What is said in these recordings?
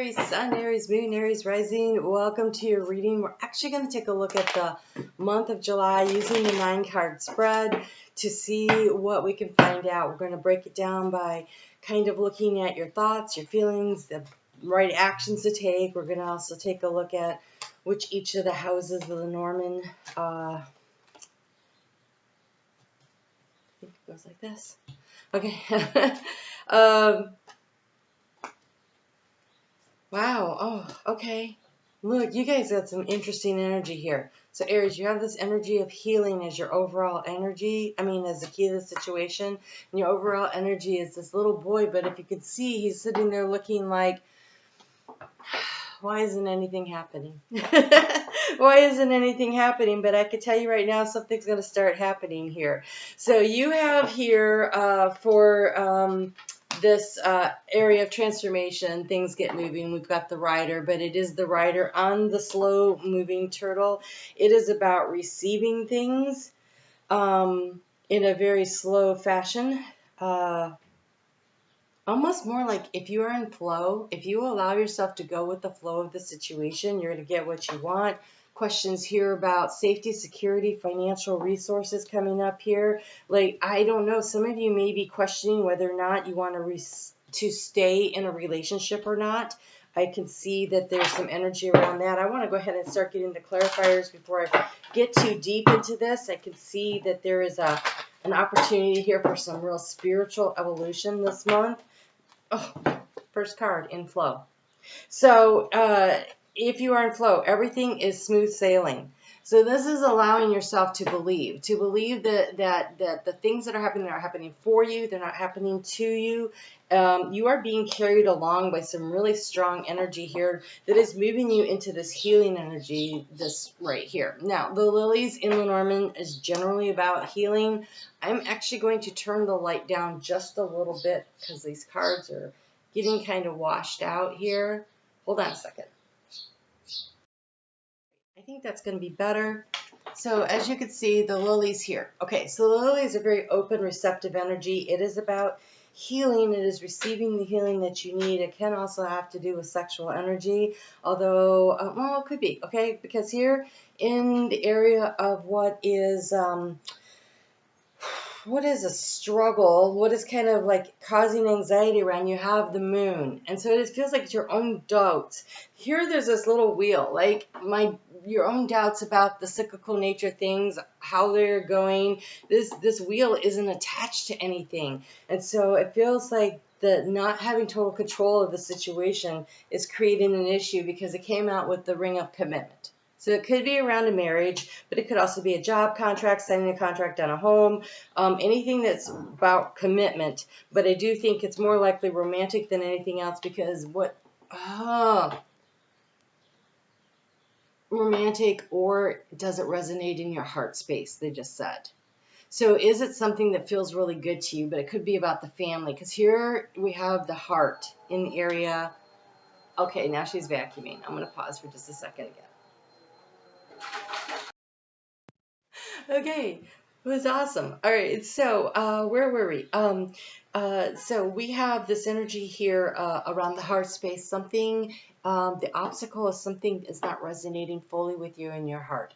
Aries Sun, Aries Moon, Aries Rising. Welcome to your reading. We're actually going to take a look at the month of July using the 9-card spread to see what we can find out. We're going to break it down by kind of looking at your thoughts, your feelings, the right actions to take. We're going to also take a look at which each of the houses of the Lenormand, I think it goes like this. Okay. Wow. Oh, okay. Look, you guys got some interesting energy here. So Aries, you have this energy of healing as your overall energy. I mean, as the key to the situation. And your overall energy is this little boy, but if you could see, he's sitting there looking like, why isn't anything happening? Why isn't anything happening? But I can tell you right now, something's going to start happening here. So you have here for this area of transformation, things get moving. We've got the rider, but it is the rider on the slow moving turtle. It is about receiving things in a very slow fashion. Almost more like if you are in flow, if you allow yourself to go with the flow of the situation, you're going to get what you want. Questions here about safety, security, financial resources coming up here. Like, I don't know, some of you may be questioning whether or not you want to stay in a relationship or not. I can see that there's some energy around that. I want to go ahead and start getting the clarifiers before I get too deep into this. I can see that there is an opportunity here for some real spiritual evolution this month. Oh, first card, in flow. So if you are in flow, everything is smooth sailing. So this is allowing yourself to believe that the things that are happening for you. They're not happening to you. You are being carried along by some really strong energy here that is moving you into this healing energy, this right here. Now, the lilies in Lenormand is generally about healing. I'm actually going to turn the light down just a little bit because these cards are getting kind of washed out here. Hold on a second. I think that's going to be better. So as you can see, the lilies here. Okay, so the lilies are very open, receptive energy. It is about healing. It is receiving the healing that you need. It can also have to do with sexual energy, although, well, it could be, okay? Because here in the area of what is a struggle, what is kind of like causing anxiety around, you have the moon. And so it feels like it's your own doubts. Here there's this little wheel, like your own doubts about the cyclical nature of things, how they're going. This wheel isn't attached to anything. And so it feels like the not having total control of the situation is creating an issue because it came out with the ring of commitment. So it could be around a marriage, but it could also be a job contract, signing a contract on a home, anything that's about commitment. But I do think it's more likely romantic than anything else because romantic, or does it resonate in your heart space, they just said. So is it something that feels really good to you, but it could be about the family, because here we have the heart in the area. Okay, now she's vacuuming. I'm going to pause for just a second again. Okay, it was awesome. All right, so where were we? So we have this energy here around the heart space. Something, the obstacle is something is not resonating fully with you in your heart.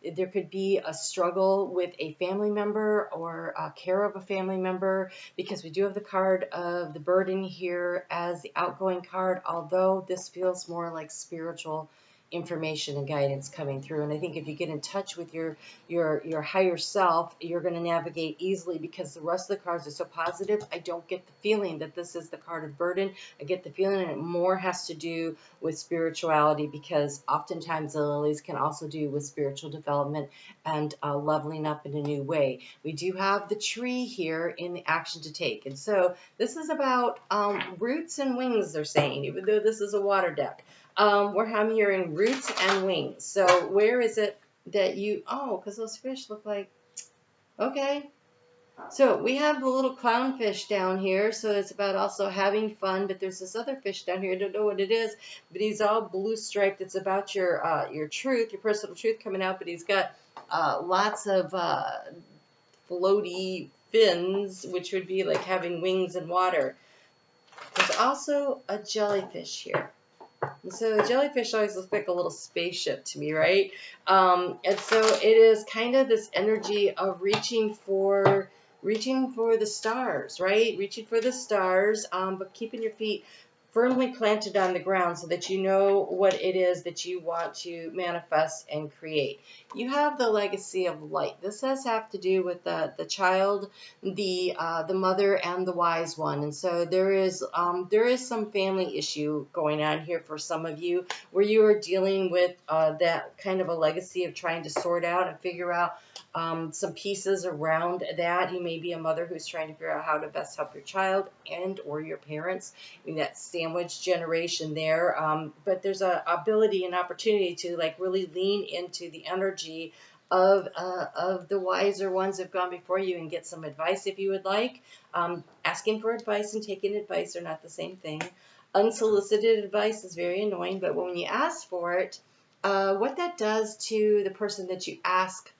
There could be a struggle with a family member or care of a family member, because we do have the card of the burden here as the outgoing card, although this feels more like spiritual information and guidance coming through. And I think if you get in touch with your higher self, you're going to navigate easily, because the rest of the cards are so positive. I don't get the feeling that this is the card of burden. I get the feeling that it more has to do with spirituality, because oftentimes the lilies can also do with spiritual development and leveling up in a new way. We do have the tree here in the action to take. And so this is about roots and wings, they're saying, even though this is a water deck. I'm hearing roots and wings. So where is it that you, because those fish look like, okay. So we have the little clownfish down here. So it's about also having fun, but there's this other fish down here. I don't know what it is, but he's all blue striped. It's about your truth, your personal truth coming out, but he's got lots of floaty fins, which would be like having wings in water. There's also a jellyfish here. And so jellyfish always looks like a little spaceship to me, right? And so it is kind of this energy of reaching for the stars, right? Reaching for the stars, but keeping your feet firmly planted on the ground so that you know what it is that you want to manifest and create. You have the legacy of light. This has have to do with the child, the mother, and the wise one. And so there is some family issue going on here for some of you, where you are dealing with that kind of a legacy of trying to sort out and figure out some pieces around that. You may be a mother who's trying to figure out how to best help your child and or your parents. I mean, that sandwich generation there. But there's a ability and opportunity to like really lean into the energy of the wiser ones that have gone before you and get some advice if you would like. Asking for advice and taking advice are not the same thing. Unsolicited advice is very annoying, but when you ask for it, what that does to the person that you ask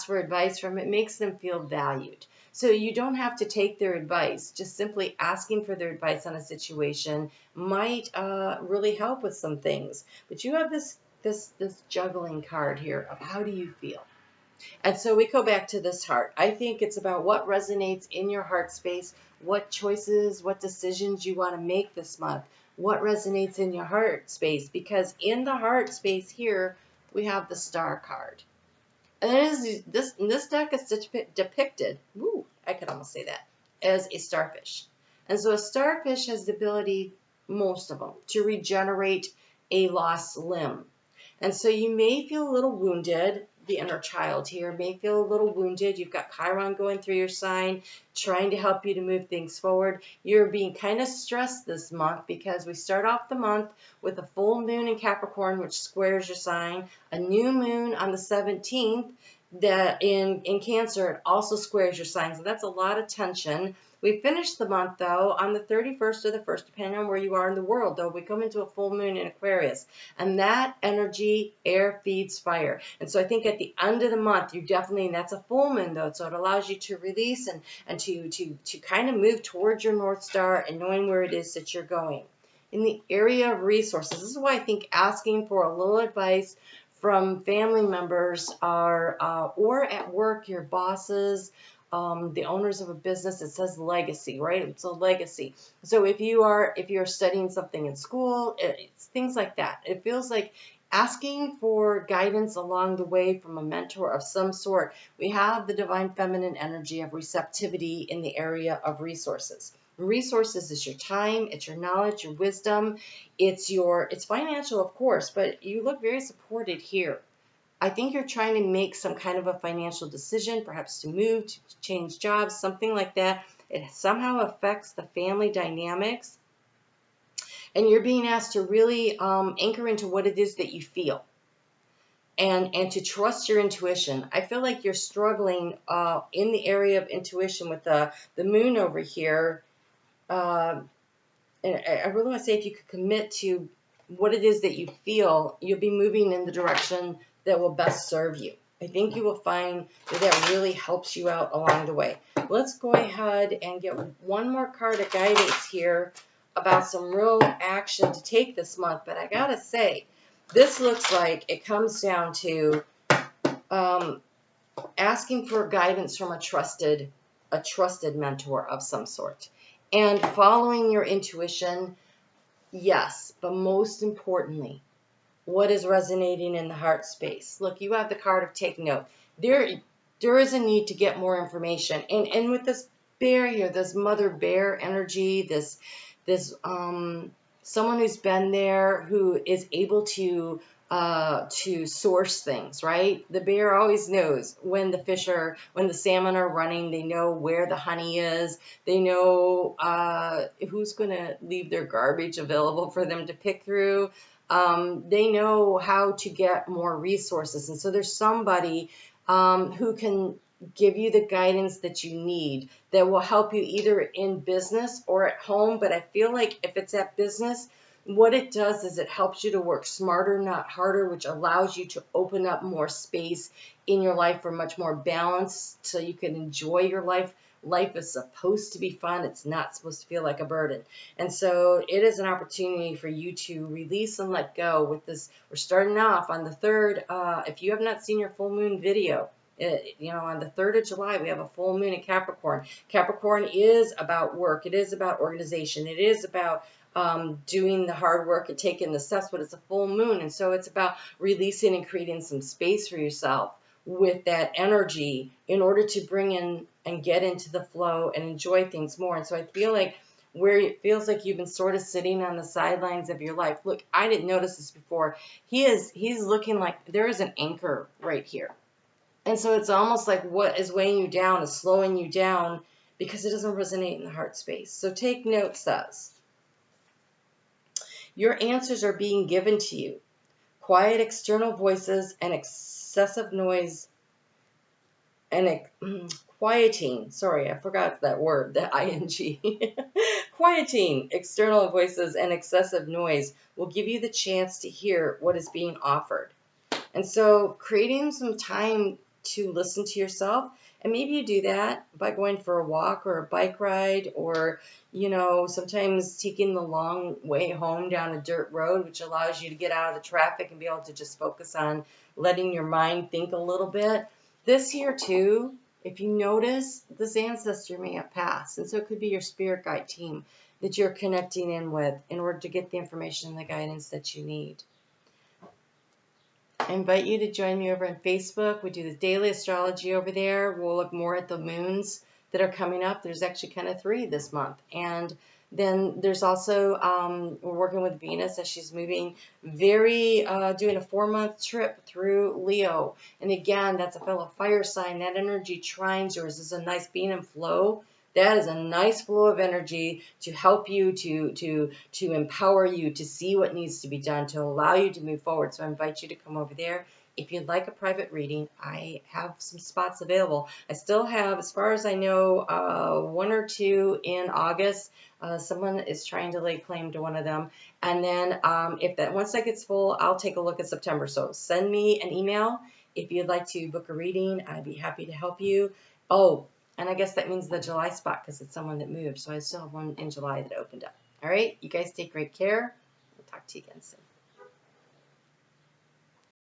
for advice from, it makes them feel valued. So you don't have to take their advice. Just simply asking for their advice on a situation might really help with some things. But you have this juggling card here of how do you feel. And so we go back to this heart. I think it's about what resonates in your heart space, what choices, what decisions you want to make this month, what resonates in your heart space. Because in the heart space here, we have the star card. And this deck is depicted, I could almost say that, as a starfish. And so a starfish has the ability, most of them, to regenerate a lost limb. And so you may feel a little wounded. The inner child here may feel a little wounded. You've got Chiron going through your sign, trying to help you to move things forward. You're being kind of stressed this month because we start off the month with a full moon in Capricorn, which squares your sign, a new moon on the 17th that in Cancer, it also squares your sign. So that's a lot of tension. We finish the month, though, on the 31st or the 1st, depending on where you are in the world, though. We come into a full moon in Aquarius. And that energy, air feeds fire. And so I think at the end of the month, and that's a full moon, though, so it allows you to release and to kind of move towards your North Star and knowing where it is that you're going. In the area of resources, this is why I think asking for a little advice from family members or at work, your bosses, the owners of a business, it says legacy, right? It's a legacy. So if you're studying something in school, it's things like that. It feels like asking for guidance along the way from a mentor of some sort. We have the divine feminine energy of receptivity in the area of resources. Resources is your time, it's your knowledge, your wisdom, it's financial, of course, but you look very supported here. I think you're trying to make some kind of a financial decision, perhaps to move, to change jobs, something like that. It somehow affects the family dynamics. And you're being asked to really anchor into what it is that you feel and to trust your intuition. I feel like you're struggling in the area of intuition with the moon over here. And I really want to say if you could commit to what it is that you feel, you'll be moving in the direction that will best serve you. I think you will find that really helps you out along the way. Let's go ahead and get one more card of guidance here about some real action to take this month. But I gotta say, this looks like it comes down to asking for guidance from a trusted mentor of some sort. And following your intuition, yes, but most importantly, what is resonating in the heart space? Look, you have the card of take note. There is a need to get more information. And with this bear here, this mother bear energy, this someone who's been there, who is able to source things, right? The bear always knows when the salmon are running. They know where the honey is. They know who's going to leave their garbage available for them to pick through. They know how to get more resources. And so there's somebody who can give you the guidance that you need that will help you either in business or at home. But I feel like if it's at business, what it does is it helps you to work smarter, not harder, which allows you to open up more space in your life for much more balance so you can enjoy your life life is supposed to be fun. It's not supposed to feel like a burden. And so it is an opportunity for you to release and let go with this. We're starting off on the 3rd. If you have not seen your full moon video, on the 3rd of July, we have a full moon in Capricorn. Capricorn is about work. It is about organization. It is about doing the hard work and taking the steps, but it's a full moon. And so it's about releasing and creating some space for yourself with that energy in order to bring in and get into the flow and enjoy things more. And so I feel like where it feels like you've been sort of sitting on the sidelines of your life. Look, I didn't notice this before. He's looking like there is an anchor right here. And so it's almost like what is weighing you down is slowing you down because it doesn't resonate in the heart space. So take note, says. Your answers are being given to you. Quiet external voices and excessive noise and quieting. Sorry, I forgot that word, the ing. Quieting external voices and excessive noise will give you the chance to hear what is being offered. And so creating some time to listen to yourself. And maybe you do that by going for a walk or a bike ride, or, sometimes taking the long way home down a dirt road, which allows you to get out of the traffic and be able to just focus on letting your mind think a little bit. This here too, if you notice, this ancestor may have passed. And so it could be your spirit guide team that you're connecting in with in order to get the information and the guidance that you need. I invite you to join me over on Facebook. We do the daily astrology over there. We'll look more at the moons that are coming up. There's actually kind of 3 this month. And then there's also, we're working with Venus as she's moving doing a 4-month trip through Leo. And again, that's a fellow fire sign. That energy trines yours. Is a nice being in flow. That is a nice flow of energy to help you, to empower you, to see what needs to be done, to allow you to move forward. So I invite you to come over there. If you'd like a private reading, I have some spots available. I still have, as far as I know, 1 or 2 in August. Someone is trying to lay claim to one of them. And then once that gets full, I'll take a look at September. So send me an email if you'd like to book a reading. I'd be happy to help you. Oh, and I guess that means the July spot because it's someone that moved. So I still have one in July that opened up. All right. You guys take great care. We'll talk to you again soon.